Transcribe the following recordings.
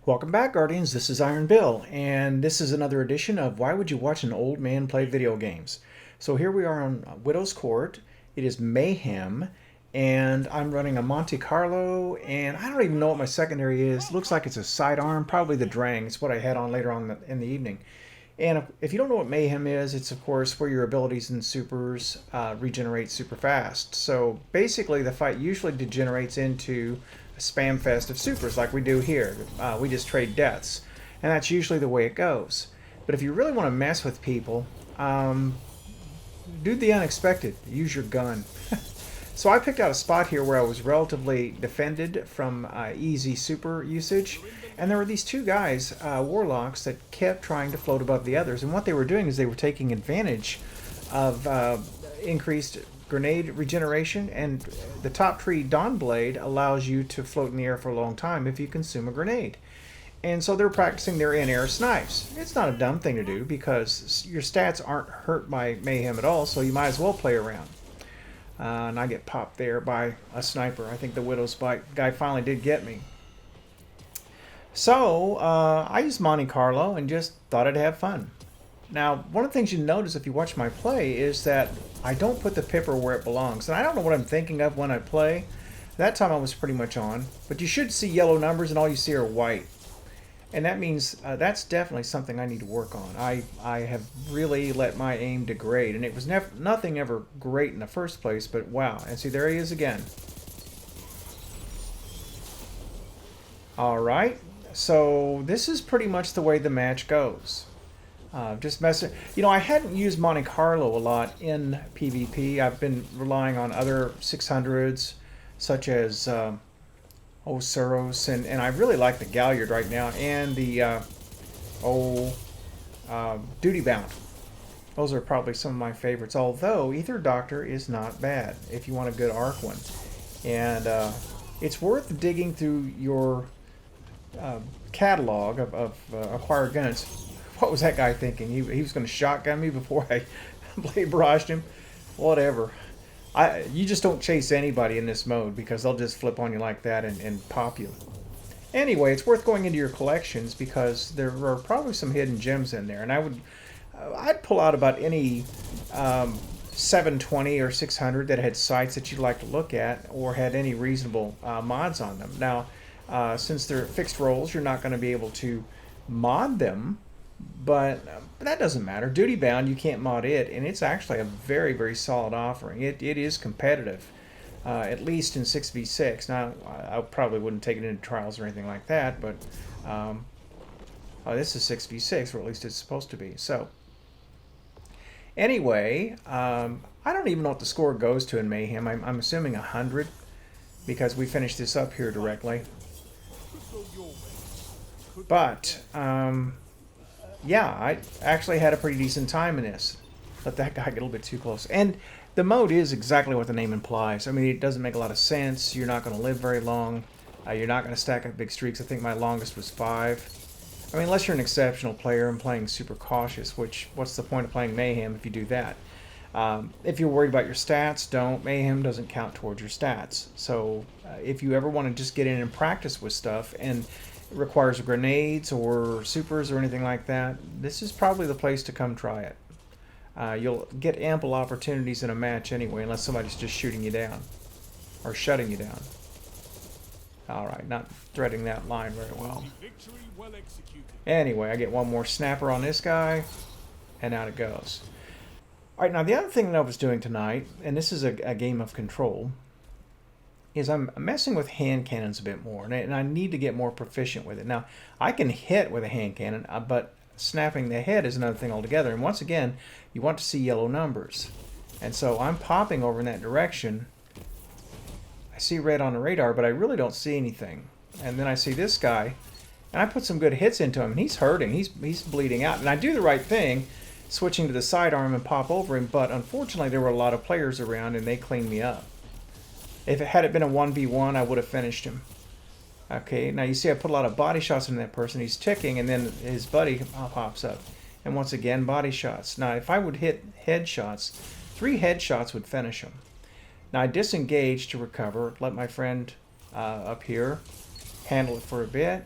Welcome back, Guardians. This is Iron Bill, and this is another edition of Why Would You Watch an Old Man Play Video Games? So here we are on Widow's Court. It is Mayhem, and I'm running a Monte Carlo, and I don't even know what my secondary is. Looks like it's a sidearm, probably the Drang. It's what I had on later on in the evening. And if you don't know what Mayhem is, it's of course where your abilities and supers regenerate super fast. So basically the fight usually degenerates into a spam fest of supers like we do here. We just trade deaths. And that's usually the way it goes. But if you really want to mess with people, do the unexpected. Use your gun. So I picked out a spot here where I was relatively defended from easy super usage. And there were these two guys, warlocks, that kept trying to float above the others. And what they were doing is they were taking advantage of increased grenade regeneration. And the top tree, Dawnblade, allows you to float in the air for a long time if you consume a grenade. And so they're practicing their in-air snipes. It's not a dumb thing to do because your stats aren't hurt by Mayhem at all, so you might as well play around. And I get popped there by a sniper. I think the Widow's guy finally did get me. So I used Monte Carlo and just thought I'd have fun. Now, one of the things you notice if you watch my play is that I don't put the pipper where it belongs. And I don't know what I'm thinking of when I play. That time I was pretty much on. But you should see yellow numbers and all you see are white. And that means that's definitely something I need to work on. I have really let my aim degrade. And it was nothing ever great in the first place, but wow. And see, there he is again. All right. So this is pretty much the way the match goes. Just messing. You know, I hadn't used Monte Carlo a lot in PvP. I've been relying on other 600s, such as Suros, and I really like the Galliard right now, and the Duty Bound. Those are probably some of my favorites, although Ether Doctor is not bad if you want a good arc one. And it's worth digging through your catalog of acquired guns. What was that guy thinking? He was going to shotgun me before I blade barraged him? Whatever. You just don't chase anybody in this mode because they'll just flip on you like that and pop you. Anyway, it's worth going into your collections because there are probably some hidden gems in there. And I'd pull out about any 720 or 600 that had sights that you'd like to look at or had any reasonable mods on them. Now, since they're fixed rolls, you're not going to be able to mod them. But that doesn't matter. Duty Bound, you can't mod it, and it's actually a very, very solid offering. It is competitive, at least in 6v6. Now, I probably wouldn't take it into trials or anything like that, but this is 6v6, or at least it's supposed to be. So, anyway, I don't even know what the score goes to in Mayhem. I'm assuming 100, because we finished this up here directly. But, yeah, I actually had a pretty decent time in this. Let that guy get a little bit too close. And the mode is exactly what the name implies. I mean, it doesn't make a lot of sense. You're not going to live very long. You're not going to stack up big streaks. I think my longest was 5. I mean, unless you're an exceptional player and playing super cautious, which, what's the point of playing Mayhem if you do that? If you're worried about your stats, don't. Mayhem doesn't count towards your stats. So if you ever want to just get in and practice with stuff and it requires grenades or supers or anything like that, this is probably the place to come try it. You'll get ample opportunities in a match anyway, unless somebody's just shooting you down or shutting you down. Alright, not threading that line very well. Anyway, I get one more snapper on this guy, and out it goes. Alright, now the other thing that I was doing tonight, and this is a game of control, is I'm messing with hand cannons a bit more, and I need to get more proficient with it. Now, I can hit with a hand cannon, but snapping the head is another thing altogether. And once again, you want to see yellow numbers. And so I'm popping over in that direction. I see red on the radar, but I really don't see anything. And then I see this guy, and I put some good hits into him, and he's hurting. He's bleeding out. And I do the right thing, switching to the sidearm and pop over him, but unfortunately there were a lot of players around, and they cleaned me up. If it had been a 1v1, I would have finished him. Okay, now you see I put a lot of body shots into that person. He's ticking, and then his buddy pops up. And once again, body shots. Now, if I would hit headshots, 3 headshots would finish him. Now, I disengaged to recover, let my friend up here handle it for a bit,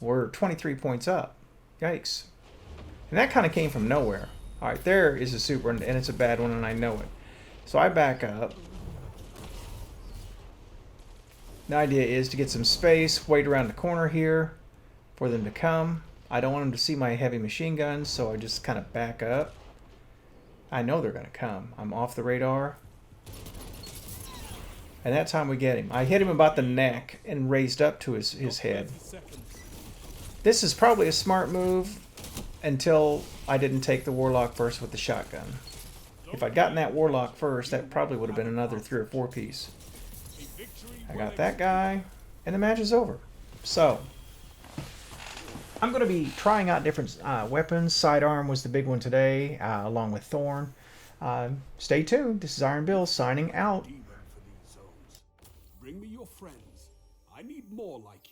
We're 23 points up. Yikes. And that kind of came from nowhere. Alright, there is a super, and it's a bad one, and I know it. So I back up. The idea is to get some space, wait around the corner here for them to come. I don't want them to see my heavy machine guns, so I just kind of back up. I know they're going to come. I'm off the radar. And that time we get him. I hit him about the neck and raised up to his head. This is probably a smart move until I didn't take the Warlock first with the shotgun. If I'd gotten that Warlock first, that probably would have been another 3 or 4 piece. I got that guy, and the match is over. So, I'm going to be trying out different weapons. Sidearm was the big one today, along with Thorn. Stay tuned. This is Iron Bill signing out. Bring me your friends. I need more like you.